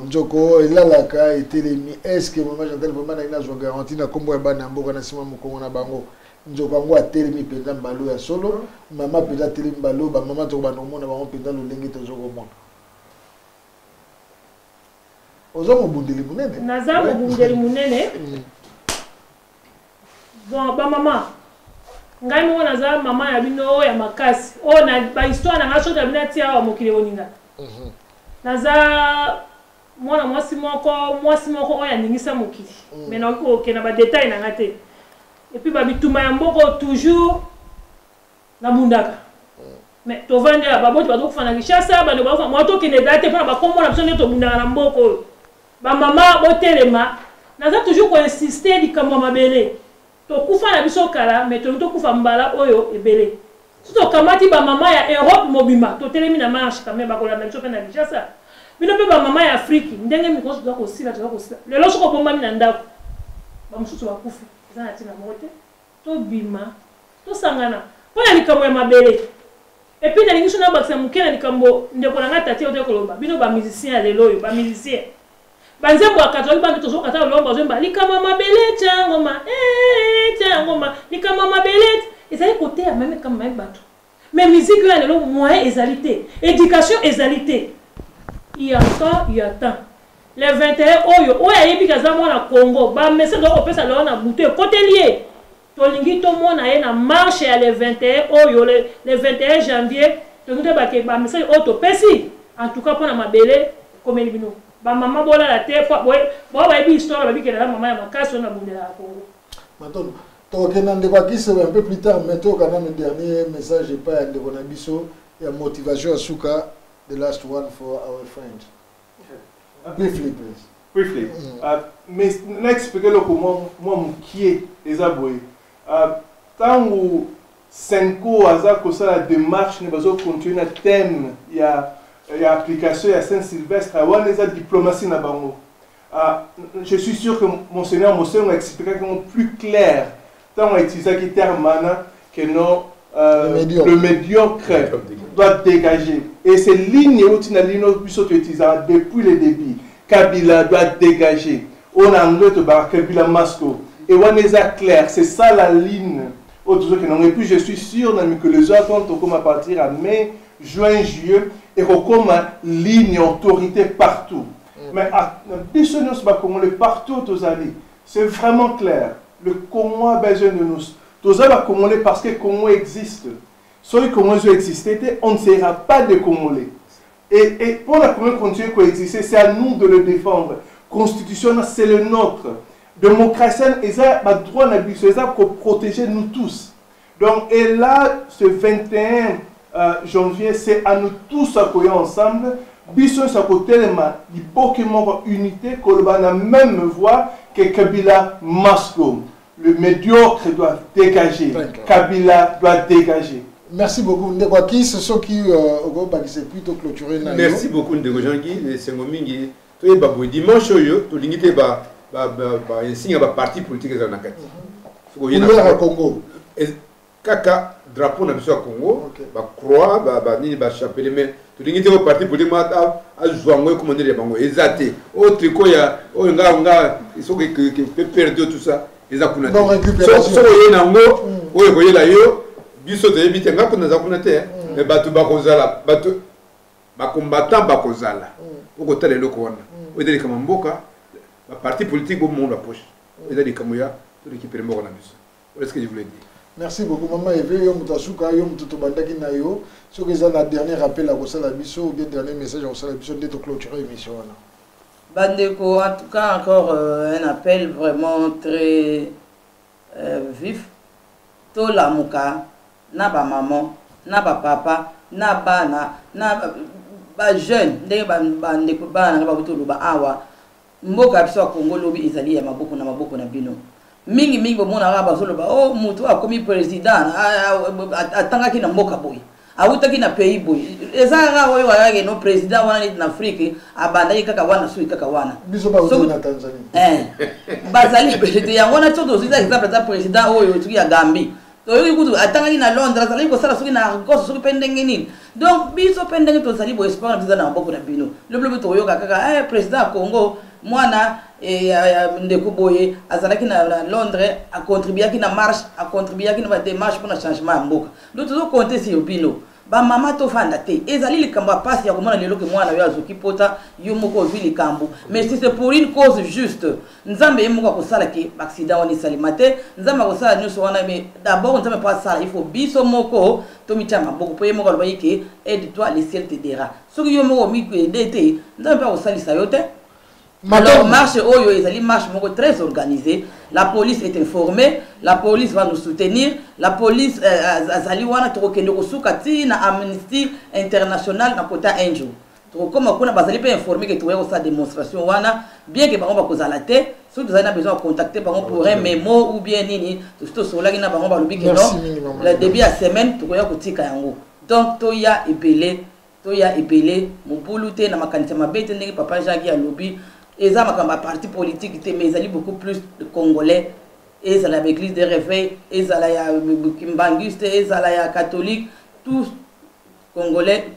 njoko elalaka etelemi. Est-ce que mama Chantal vraiment na ina zo garantie na kombo ya bana mboka na sima mokongo na bango njoko ngo atelemi penza mbalo ya solo mama penza telemi mbalo ba mama to ba nomona bango penza lolenge to zo komona. Ozo mobundeli munene naza mobundeli munene bon ba mama ngai mo naza mama ya bino ya makasi o na ba histoire na ngaso ta bina tia wa mokile oninga naza mwana mwasi moko oya ningisa mokili mais na ko kena ba détail na ngate et puis ba bituma ya mboko toujours na bundaka mais to vande ba boti ba to fana kishasa ba ndo ba moto kene date pa ba komona biso ne to bundaka na mboko ba mama botelema naza toujours ko insister likambo mabele to kufa na biso kala mais to kufa mbala oyo ebele to kamati ba mama ya Europe mobima to telemi na marche quand même ba kola na biso pe na Kinshasa bino pe ba mama ya Afrique ndenge mikoso to ko sila lelo soko bomba mina ndako ba mususu ba kufa za na tina mote to bima to sangana pona likambo ya mabele et puis na lingiso na bakisa mukena likambo ndeko na ngata te o koloba bino ba musicien ya lelo yo ba musicien banzembo akatoli bantu tozo kata lomba zomba likama mabele changoma changoma likama mabele ezali côté ya même comme même bato mais musique là lelo moyen ezalité éducation ezalité il y a temps les 21 oyo yebi kaza mona Congo ba message do opesa lo na buto côté lié to lingi to mona ye na marche ya les 21 oyo le 21 janvier to nde ba ke ba message auto pesi en tout cas pour na mabele comme bino ba mama bola la te fois boy ba bi histoire ba bi ke la mama ya makasi na bundela Congo maintenant to kenande kwa kise un peu plus tard mais to kana mon dernier message pas de bonabiso ya motivation asuka the last one for our friend briefly please briefly mais n'expliquer le comment moi qui est ezaboy tangu Senko aza ko ça la démarche ne bazo continuer na thème ya application à Saint-Sylvestre, à la diplomatie na bango. Je suis sûr que Monseigneur Mosengo expliquera plus clair tant on utilise le terme que non le médiocre doit dégager. Et ces lignes où tu as utilisé depuis le début, Kabila doit dégager. On a anglais de Kabila Masco. Et on est clair, c'est ça la ligne. Et puis je suis sûr que les autres vont partir à mai, juin, juillet. Et comme ligne autorité partout. Mais partout c'est vraiment clair. Le Congo a besoin de nous. Tous va Congolais parce que le Congo existe. Si le Congo existait, on ne sera pas de Congolais. Et pour la Congo continuer à exister, c'est à nous de le défendre. Constitution, c'est le nôtre. Démocratie, c'est un droit pour protéger nous tous. Donc, et là, ce 21 janvier, c'est à nous tous à courir ensemble. Bisson sa côté il faut que mon unité que la même voix que Kabila Masco. Le médiocre doit dégager. Kabila doit dégager. Merci beaucoup Ndegwaki, ce sont qui c'est plutôt clôturé. Merci beaucoup Ndegwaki, les Sengomingi. Tu es babou dimanche yo, tu l'unité ba un signe ba parti politique dans nakati. Au Congo. Kaka drapeau na biso Congo, ba croix ba ni ba chapelet mais tolingi te ko parti politique mata azwango comment dire bango ezate o tricot ya o nga iso que perdre tout ça ezakuna non récupération so ye nango o ko yela yo biso te bite nga kuna zakuna te mais batu bakozala batu ba combattant bakozala oko tele loko wana o deli kama mboka ba parti politique bo monde la poche o deli kama ya to récupérer mboka na biso voilà ce que je voulais dire. Merci beaucoup maman Eve yo mutasuka yo mututo bandaki na yo so que ça la dernière appel à Rosala Bisso ou bien dernier message à Rosala Bisso de clôturer l'émission là. Bandeko, en tout cas encore un appel vraiment très vif. To la muka na ba maman na ba papa na bana na ba jeune ndenge bandeko bana ba butulu ba awa mboka biso Congo lobi ezali ya maboko na bino. Mingi bomona ba bazoloba oh mutu akomi président atangaki na mboka boy awutaki na pays boy ezanga oyo wayage no président wana ni na Afrique abandaki kaka wana sui kaka wana biso ba na Tanzanie bazali belete yango na tsoto zisa exemple za président oyo tuki ya Gambie to yoki kutu atangaki na Londres azali ko sala suki na goso suki pendenge nini donc biso pendenge to sali bo espoir biza na mboka na bino le to yoka kaka président Congo mwana ndeko boye azalaki na Londres a contribué na marche a contribué na démarche pour le changement en mboka donc toujours compter sur bino ba mama to fanda te ezali likambo passe ya komona lelo ke mwana yo azoki pota yo moko vi likambo mais si c'est pour une cause juste nzambe yemoko ko sala ke accident woni salimate nzambe ko sala nyuso wana mais d'abord nzambe pas sala il faut biso moko to mitama boko po yemoko loba yike aide-toi le ciel t'aidera soki yo moko mi aidete nzambe pas ko salisa yo te. Alors, marche Oyo est une marche très organisée. La police est informée, la police va nous soutenir. La police Azaliwana Trokenokosukati na Amnesty International na Kota Angel. Comme on a pas informé que tu as sa démonstration wana, bien que on va causer la tête, si vous avez besoin de contacter par pour un mémo ou bien nini, tout sur là qui n'a pas on que non. Le début à semaine tu vas kotika yango. Donc toya ebele, mobulute na makanisa mabete ndenge papa Jacques ya lobby. Et ça, ma parti politique, mais ils allaient beaucoup plus de Congolais. Et ça, l'église de réveil, et ça, il y a Kimbanguiste, et ça, il y a catholique. Tous Congolais,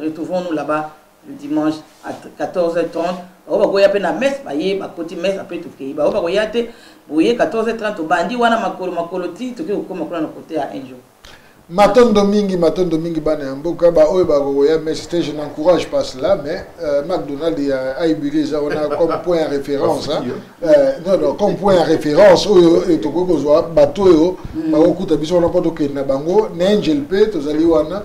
retrouvons-nous là-bas le dimanche à 14h30. On va voir la messe, on va côté messe, après tout ce qui est. On va voir 14h30 au bandi, on a makolo ti, tout ce qui est côté à un jour. Maton Domingue bana mboka ba oyo ba koya mais je n'encourage pas cela mais McDonald's a ébulé on a comme point de référence non comme point de référence oyo to ko zo bato yo ba okuta biso na poto ke na bango na Angel P to zali wana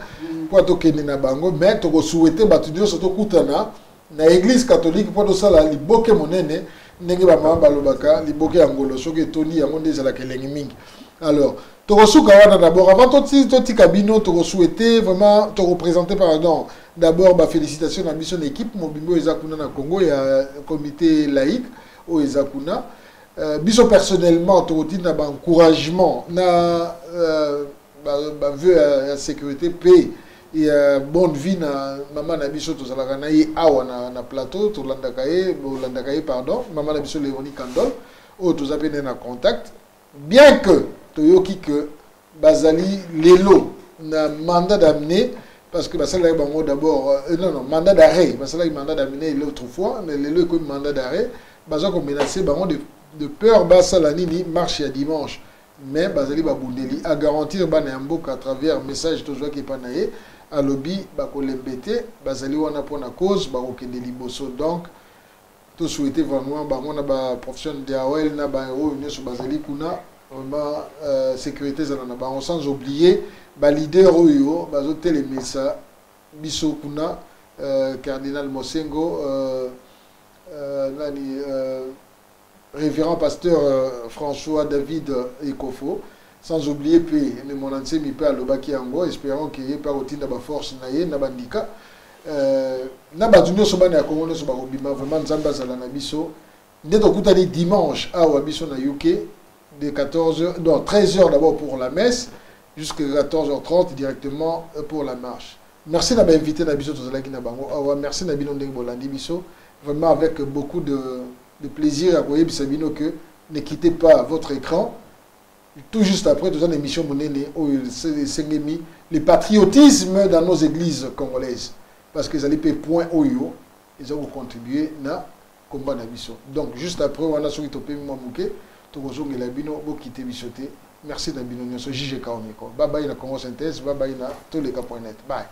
poto ke na bango mais to ko souhaiter bato nyonso to kutana na église catholique poto sala liboke monene ndenge ba mama balobaka liboke ya ngolo soki toni yango ndezala kelengi mingi. Alors d'abord, avant tout cabino, tu souhaité vraiment te représenter, pardon. D'abord, félicitations à la mission équipe, Mobimbo Ezakuna na Congo, il y a un comité laïque au Ezakuna. Biso personnellement, tu as un encouragement, na vue à sécurité, paix et bonne vie na maman na biso to salaka na ye awa na plateau to landakaye pardon, maman na biso Léonie Kandol, au to zapene na contact. Bien que Toyoki que Bazali Lelo na mandat d'amener parce que Basala Bango d'abord non mandat d'arrêt Basala mandat d'amener l'autre fois mais Lelo est comme mandat d'arrêt Bazali comme menacé Bango de peur Basala Nini marche à dimanche mais Bazali Babundeli a garantir Banamboka à travers message toujours qui pas naé à lobby bako lembete Bazali wana pour na cause bako kendeli bosso donc tout souhaiter vraiment bango na ba professionnel de Awel na ba revenu sur Bazali kuna vraiment sécurité zana ba sans oublier ba leader oyo bazo telemisa biso kuna cardinal Mosengo nani révérend pasteur François David Ekofo sans oublier puis mon ancien mi pa lobaki yango espérons qu'il y ait pas rotina ba force na ye na bandika na badunyo sobana ya Congo so ba obima vraiment nzamba zala na biso ndeto kutani dimanche awa biso na UK de 14h non 13h d'abord pour la messe jusqu'à 14h30 directement pour la marche. Merci d'avoir invité na biso tozalaki na bango awa merci na bino ndenge bolandi biso vraiment avec beaucoup de plaisir à koyeba sabino que ne quittez pas votre écran. Tout juste après, nous avons une émission monene où le patriotisme dans nos églises congolaises. parce que ezali pe point oyo eza ko contribuer na combat na biso. Donc juste après on a soki topemi mwa muke tokozongela bino bokite biso te. Merci na bino nyonso JGK Omiko. Bye bye na Congo Synthèse, bye bye na toleka.net. Bye.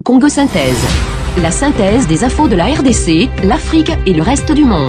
Congo Synthèse. La synthèse des infos de la RDC, l'Afrique et le reste du monde.